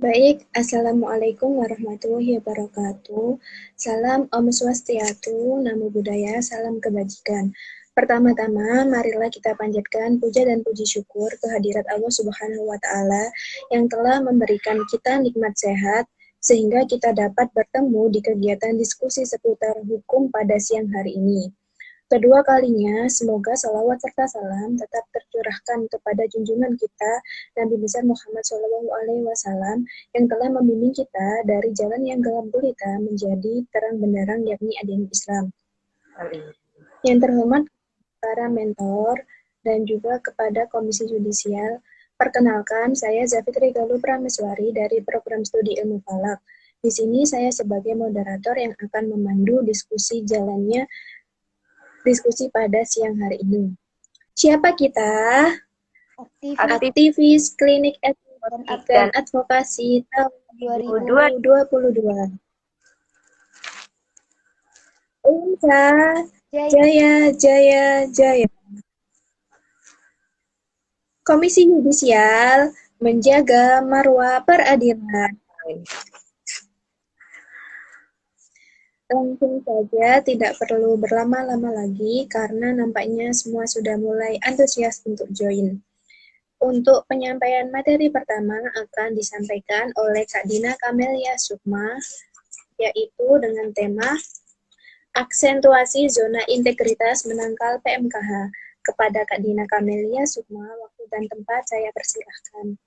Baik, Assalamualaikum warahmatullahi wabarakatuh. Salam Om Swastiastu, Namo Buddhaya, salam kebajikan. Pertama-tama, marilah kita panjatkan puja dan puji syukur kehadirat Allah Subhanahu wa Ta'ala yang telah memberikan kita nikmat sehat, sehingga kita dapat bertemu di kegiatan diskusi seputar hukum pada siang hari ini. Kedua kalinya, semoga salawat serta salam tetap tercurahkan kepada junjungan kita, Nabi besar Muhammad SAW, yang telah membimbing kita dari jalan yang gelap gulita menjadi terang benderang, yakni agama Islam. Yang terhormat para mentor dan juga kepada Komisi Yudisial, perkenalkan saya Zafitri Galuh Prameswari dari Program Studi Ilmu Falak. Di sini saya sebagai moderator yang akan memandu diskusi jalannya diskusi pada siang hari ini. Siapa kita? Aktivis Klinik Etik dan Advokasi tahun 2022. Unsa, Jaya, Jaya, Jaya. Komisi Yudisial menjaga marwah peradilan. Langsung saja, tidak perlu berlama-lama lagi karena nampaknya semua sudah mulai antusias untuk join. Untuk penyampaian materi pertama akan disampaikan oleh Kak Dina Kamelia Sukma, yaitu dengan tema aksentuasi zona integritas menangkal PMKH. Kepada Kak Dina Kamelia Sukma, waktu dan tempat saya persilahkan.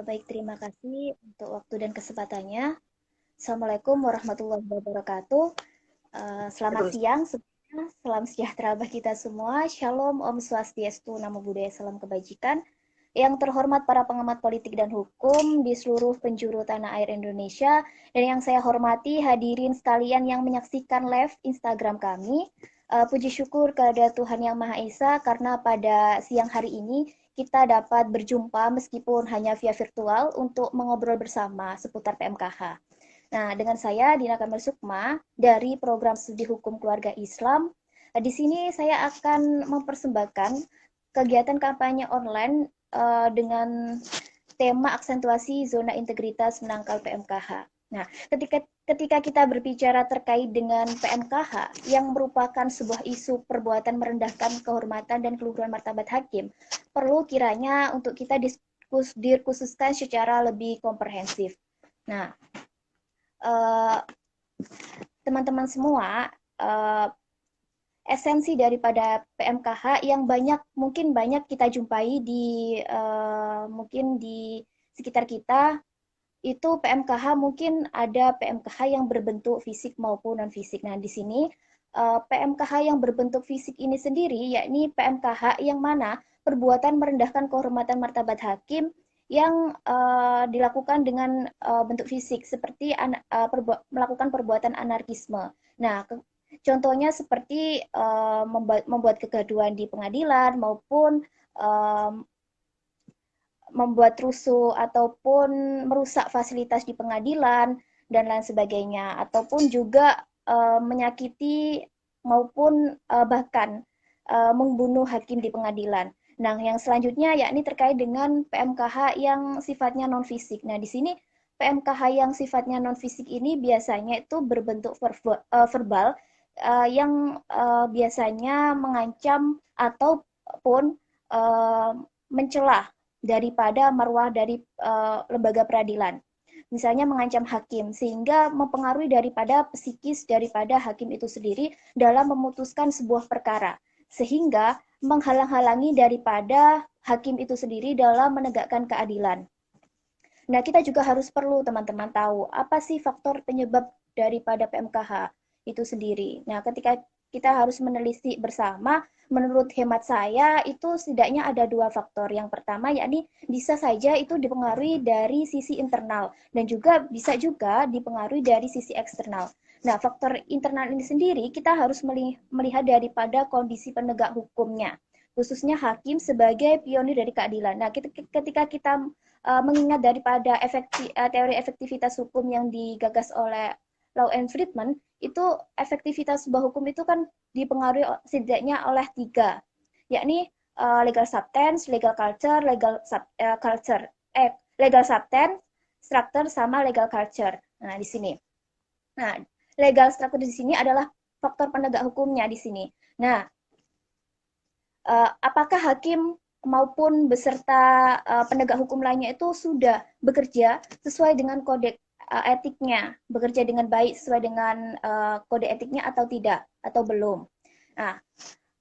Baik, terima kasih untuk waktu dan kesempatannya. Assalamualaikum warahmatullahi wabarakatuh. Selamat siang, salam sejahtera bagi kita semua. Shalom, Om Swastiastu, Namo Buddhaya, salam kebajikan. Yang terhormat para pengamat politik dan hukum di seluruh penjuru tanah air Indonesia, dan yang saya hormati hadirin sekalian yang menyaksikan live Instagram kami. Puji syukur kepada Tuhan Yang Maha Esa karena pada siang hari ini kita dapat berjumpa meskipun hanya via virtual untuk mengobrol bersama seputar PMKH. Nah, dengan saya Dina Kamil Sukma dari Program Studi Hukum Keluarga Islam. Di sini saya akan mempersembahkan kegiatan kampanye online dengan tema aksentuasi zona integritas menangkal PMKH. Nah, ketika kita berbicara terkait dengan PMKH yang merupakan sebuah isu perbuatan merendahkan kehormatan dan keluhuran martabat hakim, perlu kiranya untuk kita dikhususkan secara lebih komprehensif. Nah, teman-teman semua, esensi daripada PMKH yang mungkin banyak kita jumpai mungkin di sekitar kita, itu PMKH mungkin ada PMKH yang berbentuk fisik maupun non fisik. Nah, di sini PMKH yang berbentuk fisik ini sendiri yakni PMKH yang mana perbuatan merendahkan kehormatan martabat hakim yang dilakukan dengan bentuk fisik seperti melakukan perbuatan anarkisme. Nah, contohnya seperti membuat kegaduhan di pengadilan maupun membuat rusuh ataupun merusak fasilitas di pengadilan dan lain sebagainya, ataupun juga menyakiti maupun bahkan membunuh hakim di pengadilan. Nah, yang selanjutnya yakni terkait dengan PMKH yang sifatnya non fisik. Nah, di sini PMKH yang sifatnya non fisik ini biasanya itu berbentuk verbal yang biasanya mengancam ataupun mencela daripada marwah dari lembaga peradilan. Misalnya mengancam hakim, sehingga mempengaruhi daripada psikis daripada hakim itu sendiri dalam memutuskan sebuah perkara, sehingga menghalang-halangi daripada hakim itu sendiri dalam menegakkan keadilan. Nah, kita juga harus perlu teman-teman tahu apa sih faktor penyebab daripada PMKH itu sendiri. Nah, ketika kita harus menelisik bersama, menurut hemat saya itu setidaknya ada dua faktor. Yang pertama yakni bisa saja itu dipengaruhi dari sisi internal dan juga bisa juga dipengaruhi dari sisi eksternal. Nah, faktor internal ini sendiri kita harus melihat daripada kondisi penegak hukumnya, khususnya hakim sebagai pionir dari keadilan. Nah, ketika kita mengingat daripada teori efektivitas hukum yang digagas oleh Law and Friedman, itu efektivitas sebuah hukum itu kan dipengaruhi setidaknya oleh tiga, yakni legal substance, legal culture, legal substance, structure sama legal culture. Nah, di sini. Nah, legal structure di sini adalah faktor penegak hukumnya di sini. Nah, apakah hakim maupun beserta penegak hukum lainnya itu sudah bekerja sesuai dengan kode etiknya, bekerja dengan baik sesuai dengan kode etiknya atau tidak, atau belum. Nah,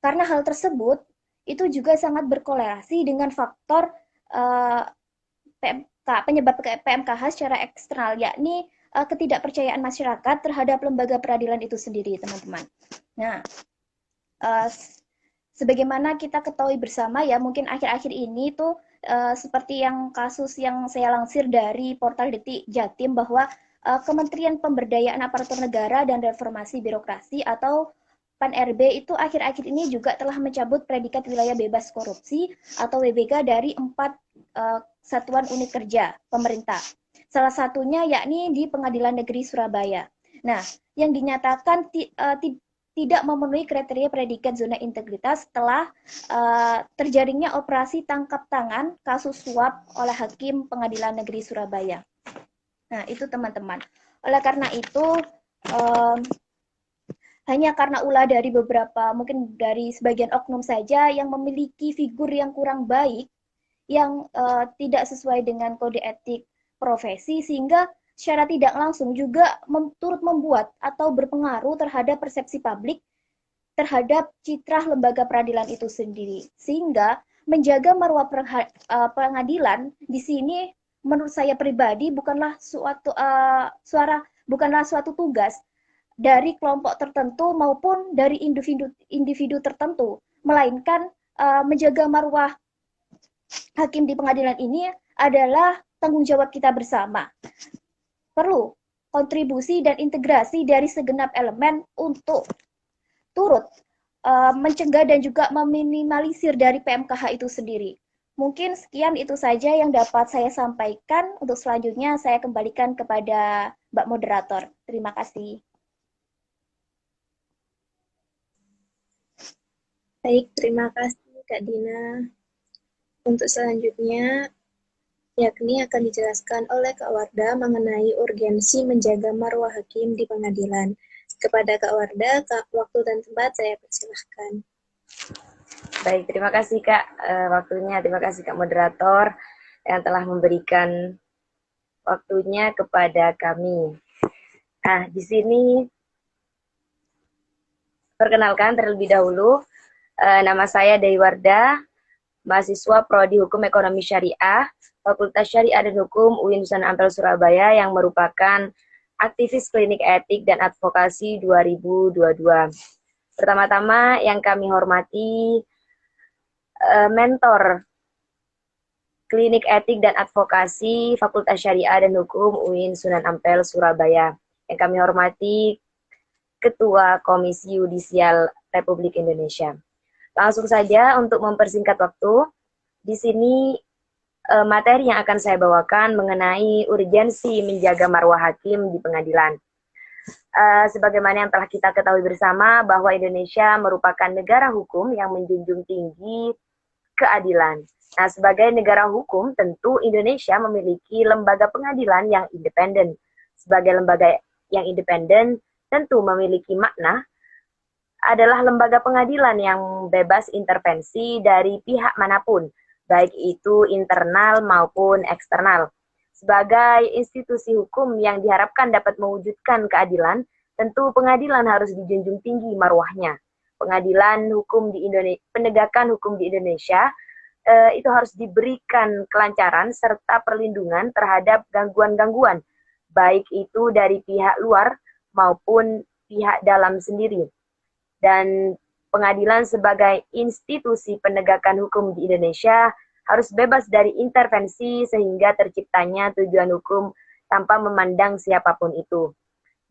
karena hal tersebut itu juga sangat berkorelasi dengan faktor PMK, penyebab PMKH secara eksternal, yakni ketidakpercayaan masyarakat terhadap lembaga peradilan itu sendiri, teman-teman. Nah, sebagaimana kita ketahui bersama ya, mungkin akhir-akhir ini tuh seperti yang kasus yang saya lansir dari portal Detik Jatim bahwa Kementerian Pemberdayaan Aparatur Negara dan Reformasi Birokrasi atau PAN-RB itu akhir-akhir ini juga telah mencabut predikat wilayah bebas korupsi atau WBK dari 4 satuan unit kerja pemerintah. Salah satunya yakni di Pengadilan Negeri Surabaya. Nah, yang dinyatakan tidak memenuhi kriteria predikat zona integritas setelah terjaringnya operasi tangkap tangan kasus suap oleh Hakim Pengadilan Negeri Surabaya. Nah, itu teman-teman. Oleh karena itu, hanya karena ulah dari beberapa, mungkin dari sebagian oknum saja yang memiliki figur yang kurang baik, yang tidak sesuai dengan kode etik profesi, sehingga secara tidak langsung juga turut membuat atau berpengaruh terhadap persepsi publik terhadap citra lembaga peradilan itu sendiri. Sehingga menjaga marwah pengadilan di sini menurut saya pribadi bukanlah suatu tugas dari kelompok tertentu maupun dari individu tertentu, melainkan menjaga marwah hakim di pengadilan ini adalah tanggung jawab kita bersama. Perlu kontribusi dan integrasi dari segenap elemen untuk turut mencegah dan juga meminimalisir dari PMKH itu sendiri. Mungkin sekian itu saja yang dapat saya sampaikan. Untuk selanjutnya saya kembalikan kepada Mbak Moderator. Terima kasih. Baik, terima kasih Kak Dina. Untuk selanjutnya, yakni akan dijelaskan oleh Kak Wardah mengenai urgensi menjaga marwah hakim di pengadilan. Kepada Kak Wardah, waktu dan tempat saya persilahkan. Baik, terima kasih Kak waktunya. Terima kasih Kak Moderator yang telah memberikan waktunya kepada kami. Nah, di sini perkenalkan terlebih dahulu, nama saya Dewi Wardah, mahasiswa Prodi Hukum Ekonomi Syariah, Fakultas Syariah dan Hukum UIN Sunan Ampel Surabaya yang merupakan aktivis klinik etik dan advokasi 2022. Pertama-tama yang kami hormati mentor klinik etik dan advokasi Fakultas Syariah dan Hukum UIN Sunan Ampel Surabaya. Yang kami hormati Ketua Komisi Yudisial Republik Indonesia. Langsung saja untuk mempersingkat waktu, di sini materi yang akan saya bawakan mengenai urgensi menjaga marwah hakim di pengadilan. Sebagaimana yang telah kita ketahui bersama bahwa Indonesia merupakan negara hukum yang menjunjung tinggi keadilan. Nah, sebagai negara hukum, tentu Indonesia memiliki lembaga pengadilan yang independen. Sebagai lembaga yang independen, tentu memiliki makna adalah lembaga pengadilan yang bebas intervensi dari pihak manapun, baik itu internal maupun eksternal. Sebagai institusi hukum yang diharapkan dapat mewujudkan keadilan, tentu pengadilan harus dijunjung tinggi marwahnya. Pengadilan hukum di Indonesia, penegakan hukum di Indonesia itu harus diberikan kelancaran serta perlindungan terhadap gangguan-gangguan, baik itu dari pihak luar maupun pihak dalam sendiri. Dan pengadilan sebagai institusi penegakan hukum di Indonesia harus bebas dari intervensi sehingga terciptanya tujuan hukum tanpa memandang siapapun itu.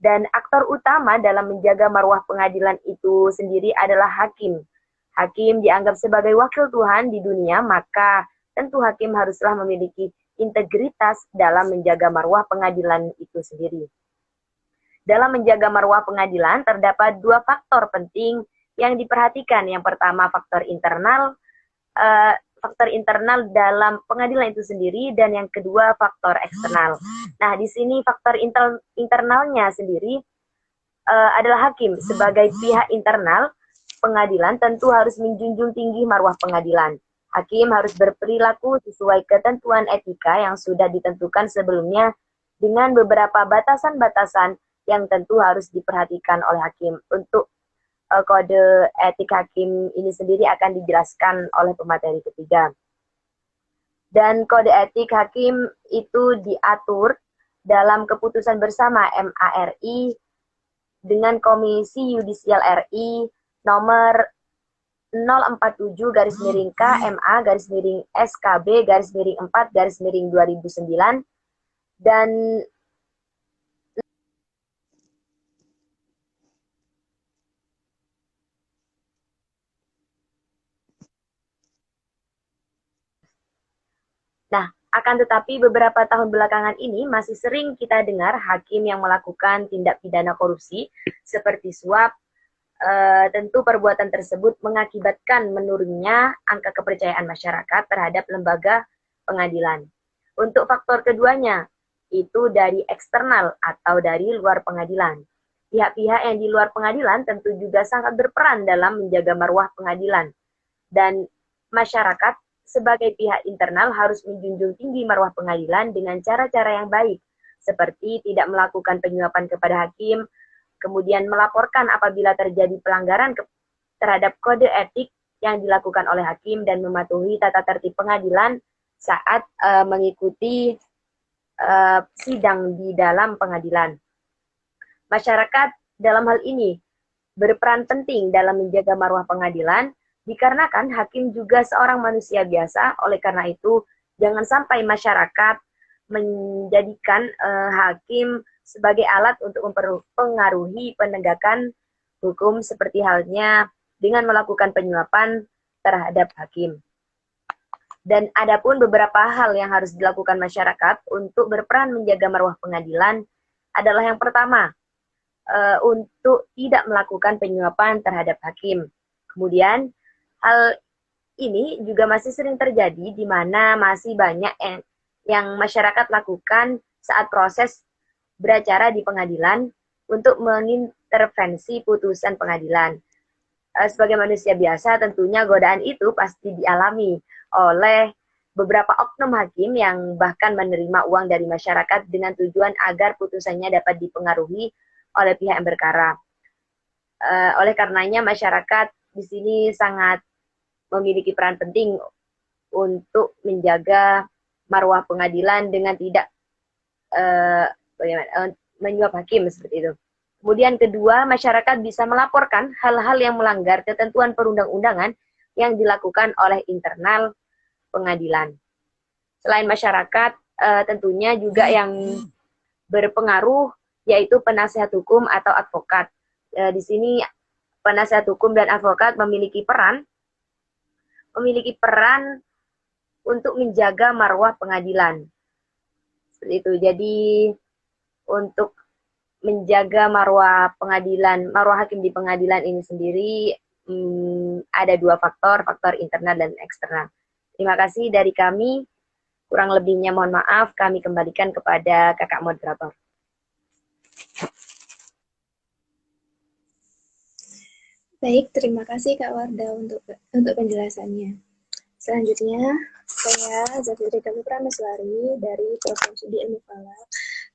Dan aktor utama dalam menjaga marwah pengadilan itu sendiri adalah hakim. Hakim dianggap sebagai wakil Tuhan di dunia, maka tentu hakim haruslah memiliki integritas dalam menjaga marwah pengadilan itu sendiri. Dalam menjaga marwah pengadilan, terdapat 2 faktor penting yang diperhatikan. Yang pertama, faktor internal, faktor internal dalam pengadilan itu sendiri, dan yang kedua faktor eksternal. Nah, di sini faktor internalnya sendiri adalah hakim. Sebagai pihak internal pengadilan tentu harus menjunjung tinggi marwah pengadilan. Hakim harus berperilaku sesuai ketentuan etika yang sudah ditentukan sebelumnya dengan beberapa batasan-batasan yang tentu harus diperhatikan oleh hakim. Untuk kode etik hakim ini sendiri akan dijelaskan oleh pemateri ketiga. Dan kode etik hakim itu diatur dalam keputusan bersama MARI dengan Komisi Yudisial RI nomor 047-KMA-SKB-4-2009 dan akan tetapi beberapa tahun belakangan ini masih sering kita dengar hakim yang melakukan tindak pidana korupsi seperti suap. Tentu perbuatan tersebut mengakibatkan menurunnya angka kepercayaan masyarakat terhadap lembaga pengadilan. Untuk faktor keduanya, itu dari eksternal atau dari luar pengadilan. Pihak-pihak yang di luar pengadilan tentu juga sangat berperan dalam menjaga marwah pengadilan. Dan masyarakat sebagai pihak internal harus menjunjung tinggi marwah pengadilan dengan cara-cara yang baik, seperti tidak melakukan penyuapan kepada hakim, kemudian melaporkan apabila terjadi pelanggaran terhadap kode etik yang dilakukan oleh hakim, dan mematuhi tata tertib pengadilan saat mengikuti sidang di dalam pengadilan. Masyarakat dalam hal ini berperan penting dalam menjaga marwah pengadilan, dikarenakan hakim juga seorang manusia biasa. Oleh karena itu, jangan sampai masyarakat menjadikan hakim sebagai alat untuk mempengaruhi penegakan hukum, seperti halnya dengan melakukan penyuapan terhadap hakim. Dan adapun beberapa hal yang harus dilakukan masyarakat untuk berperan menjaga marwah pengadilan adalah yang pertama, untuk tidak melakukan penyuapan terhadap hakim. Kemudian, hal ini juga masih sering terjadi di mana masih banyak yang masyarakat lakukan saat proses beracara di pengadilan untuk mengintervensi putusan pengadilan. Sebagai manusia biasa, tentunya godaan itu pasti dialami oleh beberapa oknum hakim yang bahkan menerima uang dari masyarakat dengan tujuan agar putusannya dapat dipengaruhi oleh pihak yang berkara. Oleh karenanya, masyarakat di sini sangat memiliki peran penting untuk menjaga marwah pengadilan dengan tidak menyuap hakim seperti itu. Kemudian kedua, masyarakat bisa melaporkan hal-hal yang melanggar ketentuan perundang-undangan yang dilakukan oleh internal pengadilan. Selain masyarakat, tentunya juga yang berpengaruh yaitu penasihat hukum atau advokat. Di sini penasihat hukum dan advokat memiliki peran untuk menjaga marwah pengadilan. Seperti itu. Jadi untuk menjaga marwah hakim di pengadilan ini sendiri ada dua faktor internal dan eksternal. Terima kasih dari kami. Kurang lebihnya mohon maaf, kami kembalikan kepada kakak moderator. Baik, terima kasih Kak Wardah untuk penjelasannya. Selanjutnya, saya Zafira Prameswari dari Program Studi Ilmu Falak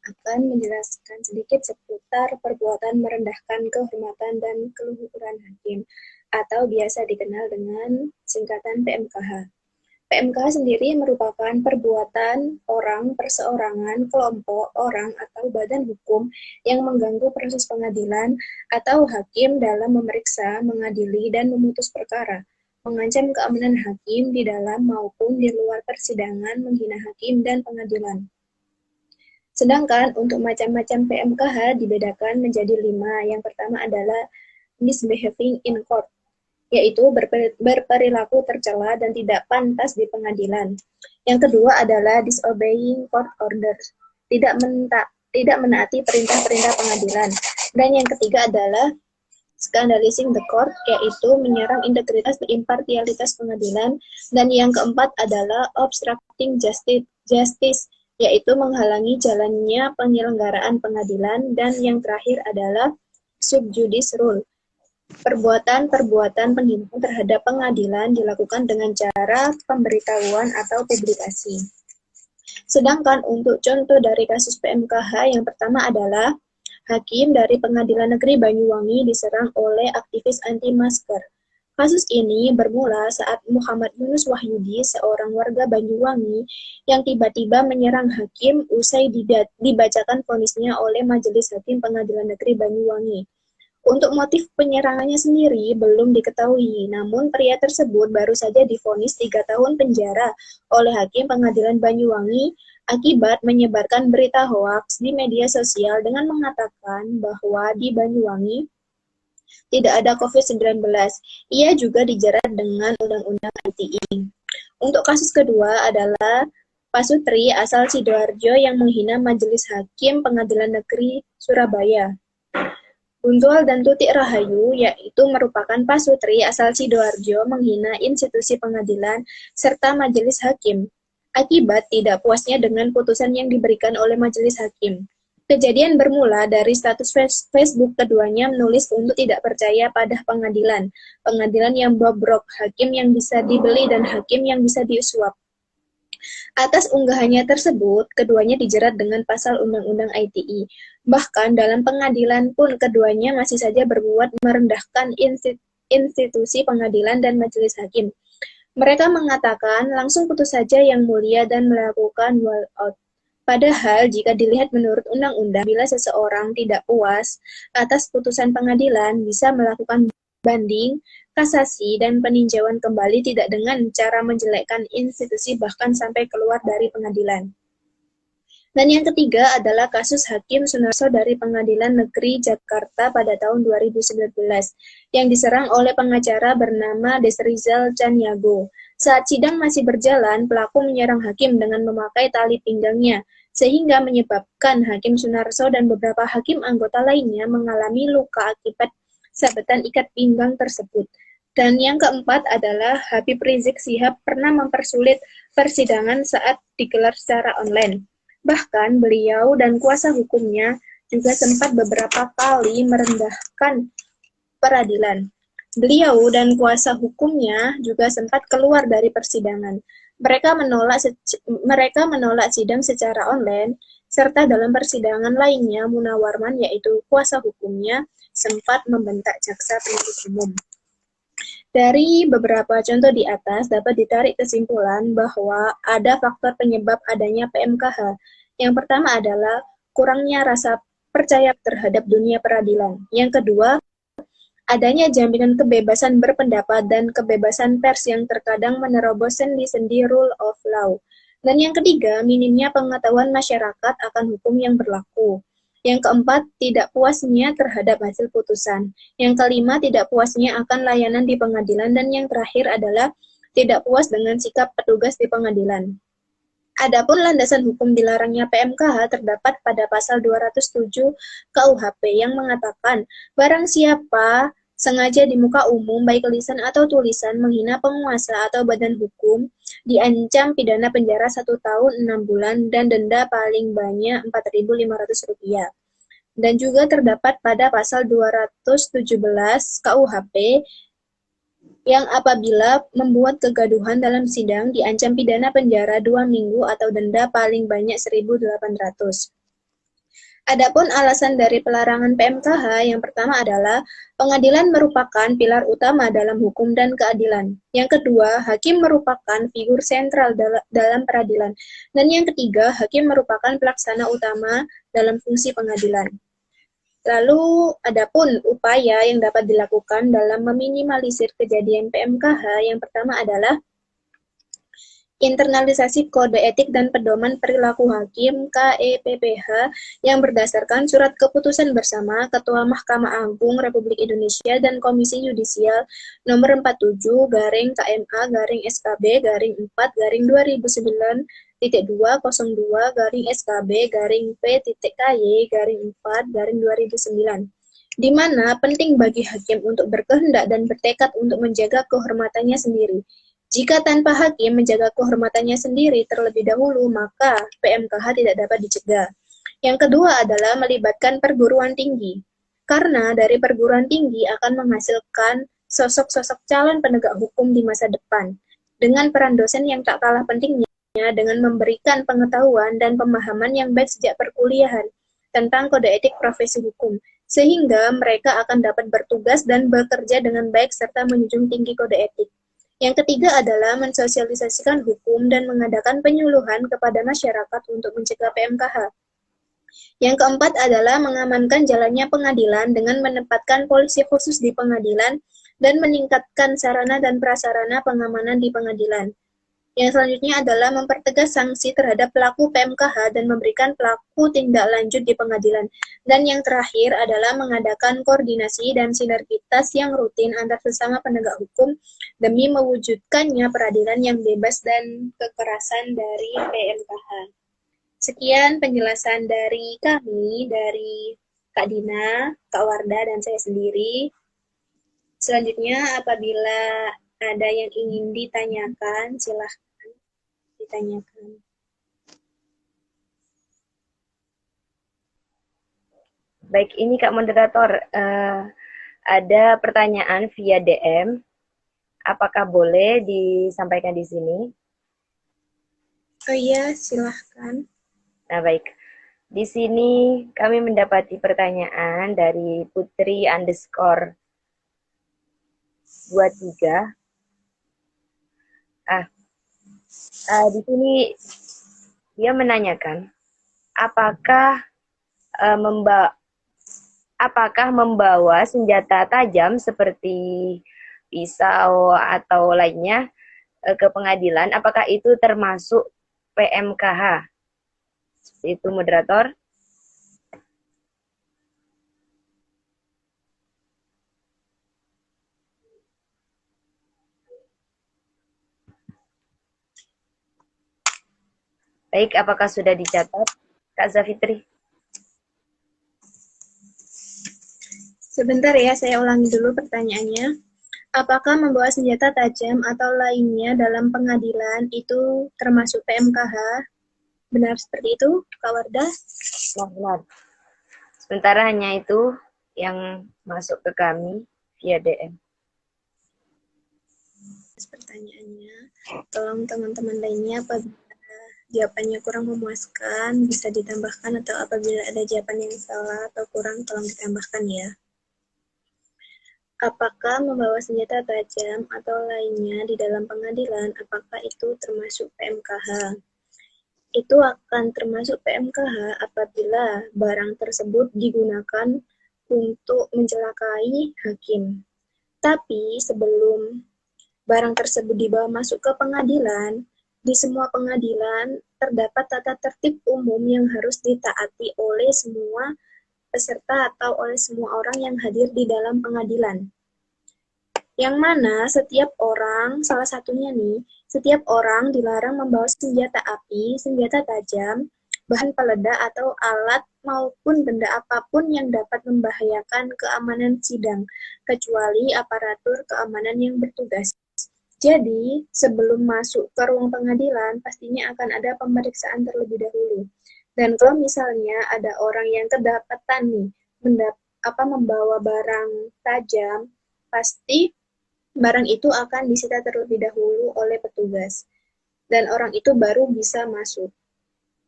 akan menjelaskan sedikit seputar perbuatan merendahkan kehormatan dan keluhuran hakim, atau biasa dikenal dengan singkatan PMKH. PMKH sendiri merupakan perbuatan orang, perseorangan, kelompok, orang, atau badan hukum yang mengganggu proses pengadilan atau hakim dalam memeriksa, mengadili, dan memutus perkara, mengancam keamanan hakim di dalam maupun di luar persidangan, menghina hakim dan pengadilan. Sedangkan untuk macam-macam PMKH dibedakan menjadi 5. Yang pertama adalah misbehaving in court, yaitu berperilaku tercela dan tidak pantas di pengadilan. Yang kedua adalah disobeying court orders, tidak menaati perintah-perintah pengadilan. Dan yang ketiga adalah scandalizing the court, yaitu menyerang integritas dan impartialitas pengadilan, dan yang keempat adalah obstructing justice, yaitu menghalangi jalannya penyelenggaraan pengadilan, dan yang terakhir adalah sub judice rule. Perbuatan-perbuatan penghinaan terhadap pengadilan dilakukan dengan cara pemberitahuan atau publikasi. Sedangkan untuk contoh dari kasus PMKH yang pertama adalah hakim dari Pengadilan Negeri Banyuwangi diserang oleh aktivis anti-masker. Kasus ini bermula saat Muhammad Yunus Wahyudi, seorang warga Banyuwangi, yang tiba-tiba menyerang hakim usai dibacakan vonisnya oleh Majelis Hakim Pengadilan Negeri Banyuwangi. Untuk motif penyerangannya sendiri belum diketahui, namun pria tersebut baru saja divonis 3 tahun penjara oleh Hakim Pengadilan Banyuwangi akibat menyebarkan berita hoaks di media sosial dengan mengatakan bahwa di Banyuwangi tidak ada COVID-19. Ia juga dijerat dengan Undang-Undang ITE. Untuk kasus kedua adalah Pasutri asal Sidoarjo yang menghina Majelis Hakim Pengadilan Negeri Surabaya. Buntual dan Tutik Rahayu, yaitu merupakan pasutri asal Sidoarjo, menghina institusi pengadilan serta majelis hakim akibat tidak puasnya dengan putusan yang diberikan oleh majelis hakim. Kejadian bermula dari status Facebook keduanya menulis untuk tidak percaya pada pengadilan yang bobrok, hakim yang bisa dibeli dan hakim yang bisa disuap. Atas unggahannya tersebut, keduanya dijerat dengan pasal Undang-Undang ITE. Bahkan dalam pengadilan pun keduanya masih saja berbuat merendahkan institusi pengadilan dan majelis hakim. Mereka mengatakan langsung putus saja yang mulia dan melakukan walkout. Padahal jika dilihat menurut undang-undang, bila seseorang tidak puas atas putusan pengadilan bisa melakukan banding, kasasi, dan peninjauan kembali tidak dengan cara menjelekkan institusi bahkan sampai keluar dari pengadilan. Dan yang ketiga adalah kasus Hakim Sunarso dari Pengadilan Negeri Jakarta pada tahun 2019 yang diserang oleh pengacara bernama Desrizal Caniago. Saat sidang masih berjalan, pelaku menyerang hakim dengan memakai tali pinggangnya, sehingga menyebabkan Hakim Sunarso dan beberapa hakim anggota lainnya mengalami luka akibat sabetan ikat pinggang tersebut. Dan yang keempat adalah Habib Rizik Syihab pernah mempersulit persidangan saat digelar secara online. Bahkan beliau dan kuasa hukumnya juga sempat beberapa kali merendahkan peradilan. Beliau dan kuasa hukumnya juga sempat keluar dari persidangan. Mereka menolak sidang secara online, serta dalam persidangan lainnya, Munawwarman, yaitu kuasa hukumnya, sempat membentak jaksa penuntut umum. Dari beberapa contoh di atas dapat ditarik kesimpulan bahwa ada faktor penyebab adanya PMKH. Yang pertama adalah kurangnya rasa percaya terhadap dunia peradilan. Yang kedua, adanya jaminan kebebasan berpendapat dan kebebasan pers yang terkadang menerobos sendi-sendi rule of law. Dan yang ketiga, minimnya pengetahuan masyarakat akan hukum yang berlaku. Yang keempat, tidak puasnya terhadap hasil putusan. Yang kelima, tidak puasnya akan layanan di pengadilan. Dan yang terakhir adalah tidak puas dengan sikap petugas di pengadilan. Adapun landasan hukum dilarangnya PMKH terdapat pada pasal 207 KUHP yang mengatakan barang siapa sengaja di muka umum baik lisan atau tulisan menghina penguasa atau badan hukum diancam pidana penjara 1 tahun 6 bulan dan denda paling banyak Rp4.500. Dan juga terdapat pada pasal 217 KUHP yang apabila membuat kegaduhan dalam sidang diancam pidana penjara 2 minggu atau denda paling banyak Rp1.800. Adapun alasan dari pelarangan PMKH yang pertama adalah pengadilan merupakan pilar utama dalam hukum dan keadilan. Yang kedua, hakim merupakan figur sentral dalam peradilan. Dan yang ketiga, hakim merupakan pelaksana utama dalam fungsi pengadilan. Lalu, adapun upaya yang dapat dilakukan dalam meminimalisir kejadian PMKH, yang pertama adalah internalisasi kode etik dan pedoman perilaku hakim KEPPH yang berdasarkan surat keputusan bersama Ketua Mahkamah Agung Republik Indonesia dan Komisi Yudisial nomor 47/4/SKB/4/2009/2/SKB/P.KY/4/2009 di mana penting bagi hakim untuk berkehendak dan bertekad untuk menjaga kehormatannya sendiri. Jika tanpa hakim menjaga kehormatannya sendiri terlebih dahulu, maka PMKH tidak dapat dicegah. Yang kedua adalah melibatkan perguruan tinggi, karena dari perguruan tinggi akan menghasilkan sosok-sosok calon penegak hukum di masa depan, dengan peran dosen yang tak kalah pentingnya dengan memberikan pengetahuan dan pemahaman yang baik sejak perkuliahan tentang kode etik profesi hukum, sehingga mereka akan dapat bertugas dan bekerja dengan baik serta menjunjung tinggi kode etik. Yang ketiga adalah mensosialisasikan hukum dan mengadakan penyuluhan kepada masyarakat untuk mencegah PMKH. Yang keempat adalah mengamankan jalannya pengadilan dengan menempatkan polisi khusus di pengadilan dan meningkatkan sarana dan prasarana pengamanan di pengadilan. Yang selanjutnya adalah mempertegas sanksi terhadap pelaku PMKH dan memberikan pelaku tindak lanjut di pengadilan. Dan yang terakhir adalah mengadakan koordinasi dan sinergitas yang rutin antar sesama penegak hukum demi mewujudkannya peradilan yang bebas dan kekerasan dari PMKH. Sekian penjelasan dari kami, dari Kak Dina, Kak Wardah, dan saya sendiri. Selanjutnya, apabila ada yang ingin ditanyakan, silahkan ditanyakan. Baik, ini Kak Moderator, ada pertanyaan via DM. Apakah boleh disampaikan di sini? Oh iya, silahkan. Nah, baik. Di sini kami mendapati pertanyaan dari Putri_23. Di sini dia menanyakan, apakah membawa senjata tajam seperti pisau atau lainnya ke pengadilan, apakah itu termasuk PMKH? Seperti itu, moderator. Baik, apakah sudah dicatat, Kak Zafitri? Sebentar ya, saya ulangi dulu pertanyaannya. Apakah membawa senjata tajam atau lainnya dalam pengadilan itu termasuk PMKH? Benar seperti itu, Kak Wardah? Benar. Sementara hanya itu yang masuk ke kami via DM. Pertanyaannya, tolong teman-teman lainnya apabila jawabannya kurang memuaskan bisa ditambahkan, atau apabila ada jawaban yang salah atau kurang tolong ditambahkan ya. Apakah membawa senjata tajam atau lainnya di dalam pengadilan, apakah itu termasuk PMKH? Itu akan termasuk PMKH apabila barang tersebut digunakan untuk mencelakai hakim. Tapi sebelum barang tersebut dibawa masuk ke pengadilan, di semua pengadilan terdapat tata tertib umum yang harus ditaati oleh semua peserta atau oleh semua orang yang hadir di dalam pengadilan. Yang mana setiap orang, salah satunya nih, setiap orang dilarang membawa senjata api, senjata tajam, bahan peledak atau alat maupun benda apapun yang dapat membahayakan keamanan sidang, kecuali aparatur keamanan yang bertugas. Jadi, sebelum masuk ke ruang pengadilan, pastinya akan ada pemeriksaan terlebih dahulu. Dan kalau misalnya ada orang yang kedapatan nih, membawa barang tajam, pasti barang itu akan disita terlebih dahulu oleh petugas. Dan orang itu baru bisa masuk.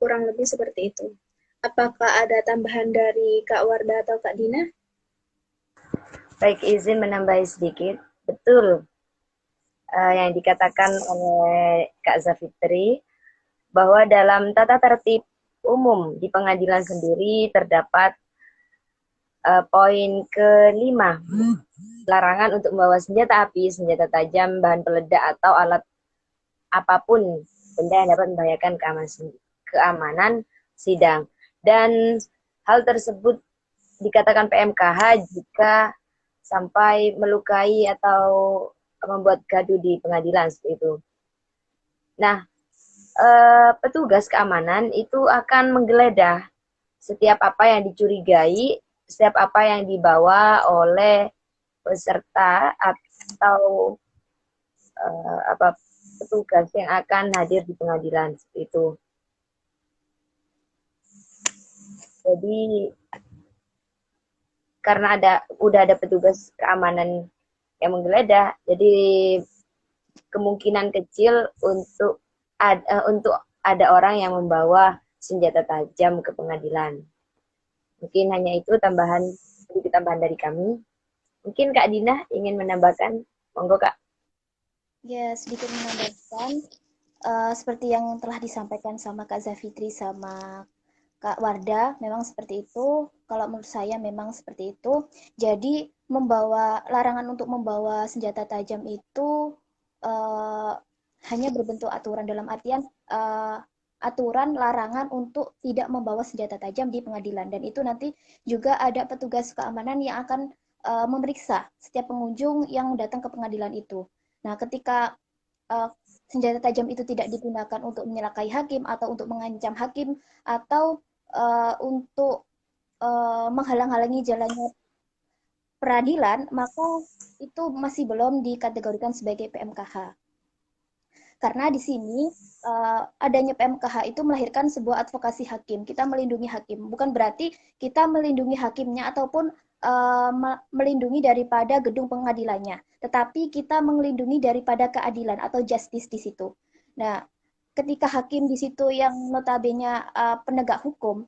Kurang lebih seperti itu. Apakah ada tambahan dari Kak Wardah atau Kak Dina? Baik, izin menambahi sedikit. Betul yang dikatakan oleh Kak Zafitri, bahwa dalam tata tertib umum di pengadilan sendiri terdapat poin ke-5, larangan untuk membawa senjata api, senjata tajam, bahan peledak atau alat apapun benda yang dapat membahayakan keamanan sidang. Dan hal tersebut dikatakan PMKH jika sampai melukai atau membuat gaduh di pengadilan seperti itu. Nah, petugas keamanan itu akan menggeledah setiap apa yang dicurigai setiap apa yang dibawa oleh peserta atau apa petugas yang akan hadir di pengadilan seperti itu. Jadi karena udah ada petugas keamanan yang menggeledah, jadi kemungkinan kecil untuk ada orang yang membawa senjata tajam ke pengadilan. Mungkin hanya itu sedikit tambahan dari kami. Mungkin Kak Dina ingin menambahkan, monggo Kak. Ya, sedikit menambahkan seperti yang telah disampaikan sama Kak Zafitri sama Kak Wardah, memang seperti itu. Kalau menurut saya memang seperti itu. Jadi larangan untuk membawa senjata tajam itu hanya berbentuk aturan, dalam artian aturan larangan untuk tidak membawa senjata tajam di pengadilan. Dan itu nanti juga ada petugas keamanan yang akan memeriksa setiap pengunjung yang datang ke pengadilan itu. Nah, ketika senjata tajam itu tidak digunakan untuk menyelakai hakim atau untuk mengancam hakim atau untuk menghalang-halangi jalannya peradilan, maka itu masih belum dikategorikan sebagai PMKH. Karena di sini adanya PMKH itu melahirkan sebuah advokasi hakim. Kita melindungi hakim. Bukan berarti kita melindungi hakimnya ataupun melindungi daripada gedung pengadilannya, tetapi kita melindungi daripada keadilan atau justice di situ. Nah, ketika hakim di situ yang notabene penegak hukum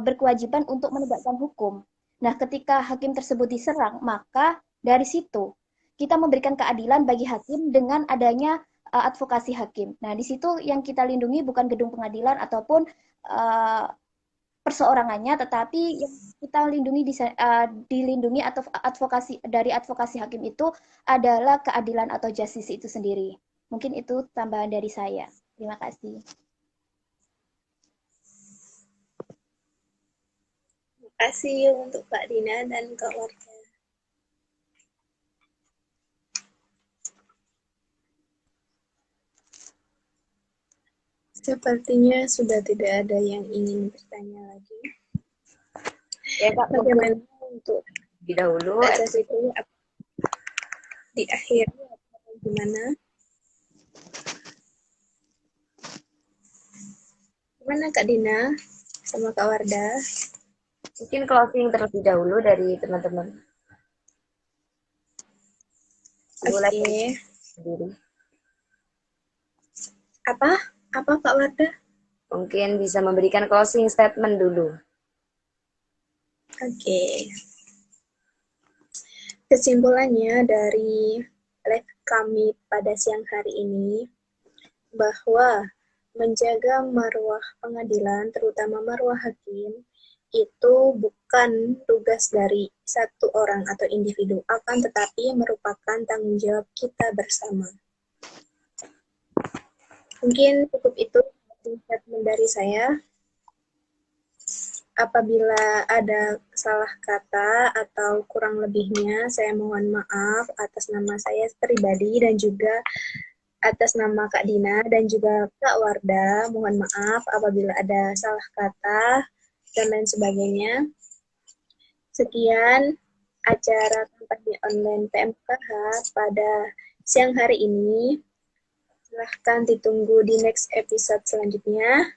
berkewajiban untuk menegakkan hukum. Nah, ketika hakim tersebut diserang, maka dari situ kita memberikan keadilan bagi hakim dengan adanya advokasi hakim. Nah, di situ yang kita lindungi bukan gedung pengadilan ataupun perseorangannya, tetapi yang kita dilindungi atau advokasi hakim itu adalah keadilan atau justice itu sendiri. Mungkin itu tambahan dari saya. Terima kasih. Terima kasih untuk Kak Dina dan Kak Wardah. Sepertinya sudah tidak ada yang ingin bertanya lagi. Ya Kak, bagaimana untuk dahulu sesi itu di akhir atau gimana? Gimana Kak Dina sama Kak Wardah? Mungkin closing terlebih dahulu dari teman-teman. Oke. Apa Kak Wardah? Mungkin bisa memberikan closing statement dulu. Oke. Kesimpulannya dari live kami pada siang hari ini, bahwa menjaga marwah pengadilan, terutama marwah hakim, itu bukan tugas dari satu orang atau individu, akan tetapi merupakan tanggung jawab kita bersama. Mungkin cukup itu statement dari saya. Apabila ada salah kata atau kurang lebihnya, saya mohon maaf atas nama saya pribadi dan juga atas nama Kak Dina dan juga Kak Wardah. Mohon maaf apabila ada salah kata dan lain sebagainya. Sekian acara kampanye online PMKH pada siang hari ini. Silahkan ditunggu di next episode selanjutnya.